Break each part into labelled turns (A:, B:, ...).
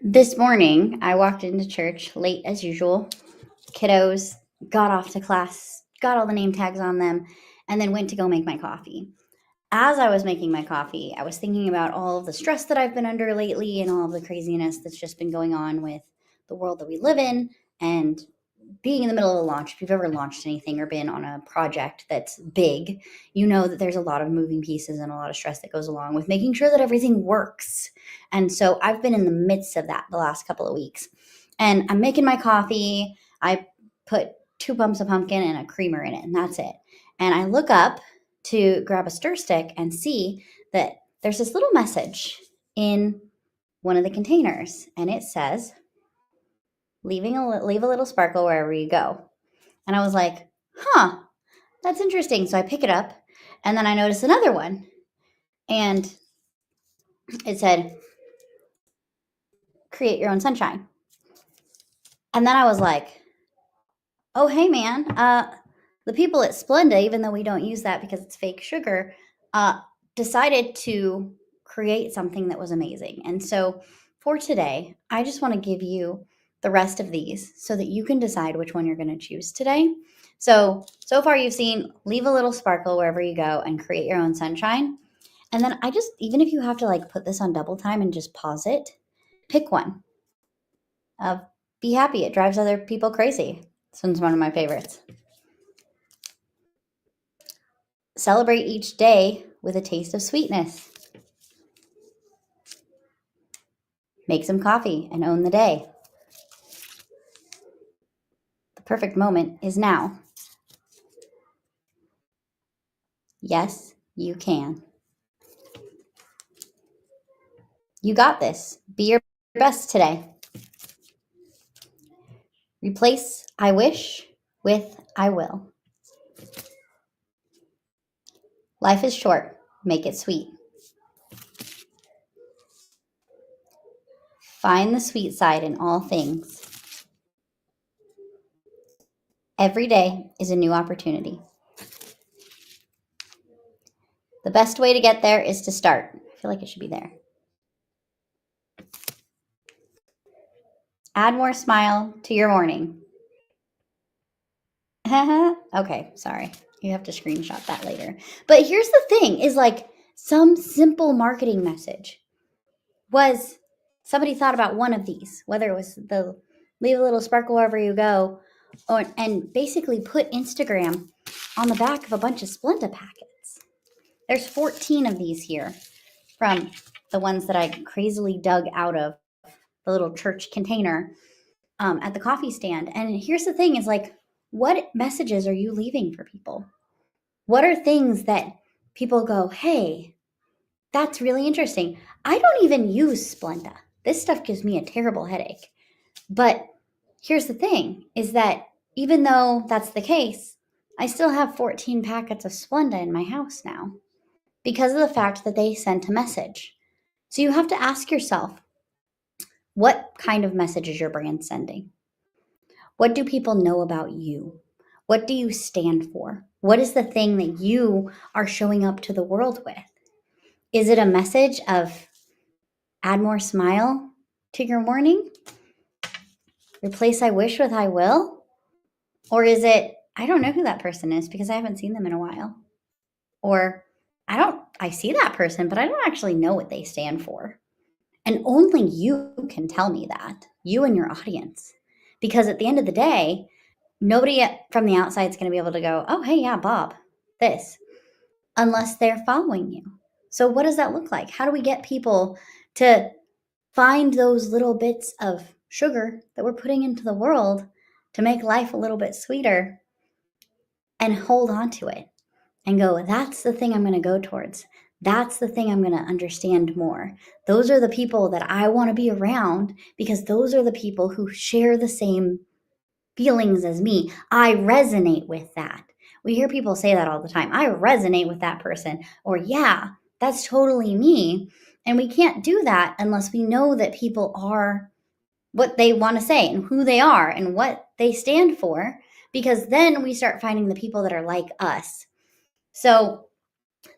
A: This morning, I walked into church late as usual. Kiddos got off to class, got all the name tags on them, and then went to go make my coffee. As I was making my coffee, I was thinking about all of the stress that I've been under lately and all of the craziness that's just been going on with the world that we live in and being in the middle of a launch. If you've ever launched anything or been on a project that's big, you know that there's a lot of moving pieces and a lot of stress that goes along with making sure that everything works. And so I've been in the midst of that the last couple of weeks. And I'm making my coffee. I put 2 pumps of pumpkin and a creamer in it, and that's it. And I look up to grab a stir stick and see that there's this little message in one of the containers, and it says, leave a little sparkle wherever you go. And I was like, huh, that's interesting. So I pick it up, and then I notice another one, and it said, create your own sunshine. And then I was like, oh, hey, man, the people at Splenda, even though we don't use that because it's fake sugar, decided to create something that was amazing. And so for today, I just want to give you the rest of these so that you can decide which one you're going to choose today. So far you've seen leave a little sparkle wherever you go and create your own sunshine. And then even if you have to like put this on double time and just pause it, pick one. Be happy. It drives other people crazy. This one's one of my favorites. Celebrate each day with a taste of sweetness. Make some coffee and own the day. The perfect moment is now. Yes, you can. You got this. Be your best today. Replace I wish with I will. Life is short. Make it sweet. Find the sweet side in all things. Every day is a new opportunity. The best way to get there is to start. I feel like it should be there. Add more smile to your morning. Okay, sorry. You have to screenshot that later. But here's the thing is like some simple marketing message was somebody thought about one of these, whether it was the leave a little sparkle wherever you go, and basically put Instagram on the back of a bunch of Splenda packets. There's 14 of these here from the ones that I crazily dug out of the little church container at the coffee stand. And here's the thing is like, what messages are you leaving for people? What are things that people go, hey, that's really interesting. I don't even use Splenda. This stuff gives me a terrible headache. But here's the thing is that even though that's the case, I still have 14 packets of Splenda in my house now because of the fact that they sent a message. So you have to ask yourself, what kind of message is your brand sending? What do people know about you? What do you stand for? What is the thing that you are showing up to the world with? Is it a message of add more smile to your morning? Replace I wish with I will? Or is it, I don't know who that person is because I haven't seen them in a while. Or I see that person, but I don't actually know what they stand for. And only you can tell me that, you and your audience. Because at the end of the day, nobody from the outside is going to be able to go, oh, hey, yeah, Bob, this, unless they're following you. So what does that look like? How do we get people to find those little bits of sugar that we're putting into the world to make life a little bit sweeter and hold on to it and go, that's the thing I'm going to go towards. That's the thing I'm going to understand more. Those are the people that I want to be around because those are the people who share the same feelings as me. I resonate with that. We hear people say that all the time. I resonate with that person. Or, yeah, that's totally me. And we can't do that unless we know that people are what they want to say and who they are and what they stand for, because then we start finding the people that are like us. So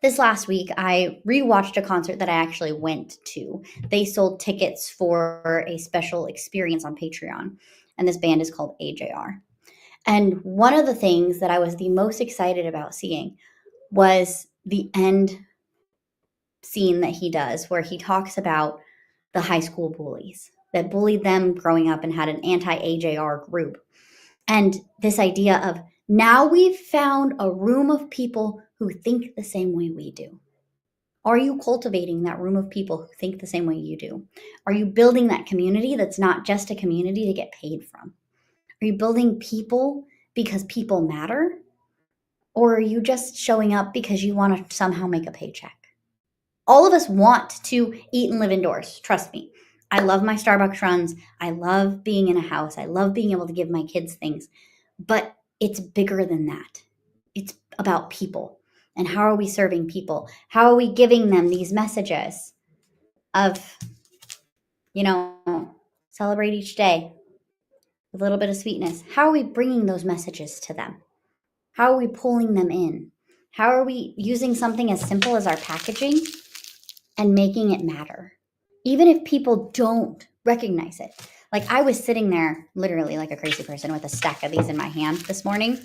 A: This last week, I rewatched a concert that I actually went to. They sold tickets for a special experience on Patreon, and this band is called AJR. And one of the things that I was the most excited about seeing was the end scene that he does, where he talks about the high school bullies that bullied them growing up and had an anti AJR group. And this idea of now we've found a room of people who think the same way we do. Are you cultivating that room of people who think the same way you do? Are you building that community that's not just a community to get paid from? Are you building people because people matter? Or are you just showing up because you want to somehow make a paycheck? All of us want to eat and live indoors. Trust me. I love my Starbucks runs. I love being in a house. I love being able to give my kids things. But it's bigger than that. It's about people. And how are we serving people? How are we giving them these messages of, celebrate each day with a little bit of sweetness? How are we bringing those messages to them? How are we pulling them in? How are we using something as simple as our packaging and making it matter? Even if people don't recognize it. Like, I was sitting there literally like a crazy person with a stack of these in my hand this morning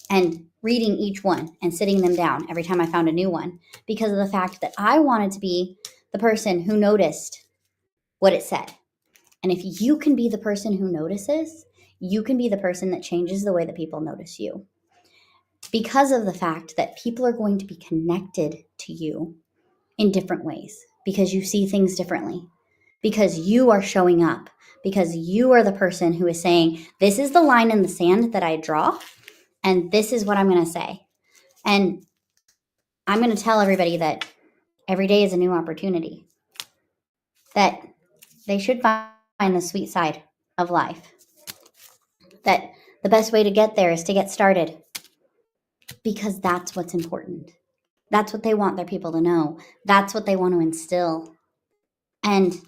A: and reading each one and sitting them down every time I found a new one, because of the fact that I wanted to be the person who noticed what it said. And if you can be the person who notices, you can be the person that changes the way that people notice you. Because of the fact that people are going to be connected to you in different ways, because you see things differently, because you are showing up, because you are the person who is saying, this is the line in the sand that I draw, and this is what I'm going to say. And I'm going to tell everybody that every day is a new opportunity, that they should find the sweet side of life, that the best way to get there is to get started, because that's what's important. That's what they want their people to know. That's what they want to instill. And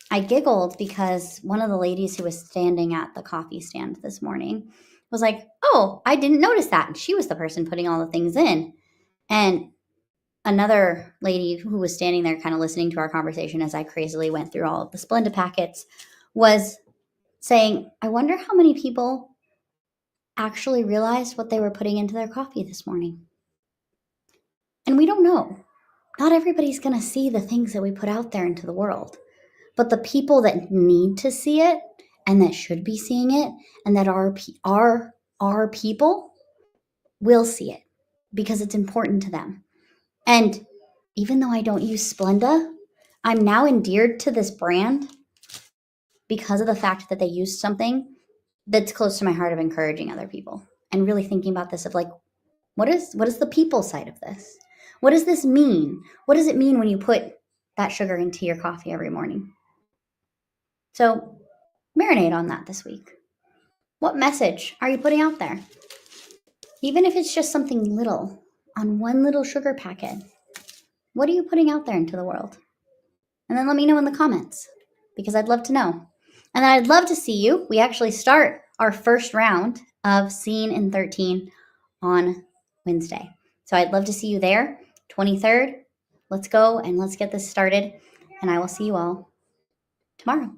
A: I giggled because one of the ladies who was standing at the coffee stand this morning was like, oh, I didn't notice that. And she was the person putting all the things in. And another lady who was standing there kind of listening to our conversation as I crazily went through all of the Splenda packets was saying, I wonder how many people actually realized what they were putting into their coffee this morning. And we don't know. Not everybody's going to see the things that we put out there into the world. But the people that need to see it and that should be seeing it and that are people will see it because it's important to them. And even though I don't use Splenda, I'm now endeared to this brand because of the fact that they used something that's close to my heart of encouraging other people and really thinking about this of like, what is the people side of this? What does this mean? What does it mean when you put that sugar into your coffee every morning? So marinate on that this week. What message are you putting out there? Even if it's just something little on one little sugar packet, what are you putting out there into the world? And then let me know in the comments, because I'd love to know. And then I'd love to see you. We actually start our first round of Scene in 13 on Wednesday. So I'd love to see you there, 23rd. Let's go and let's get this started. And I will see you all tomorrow.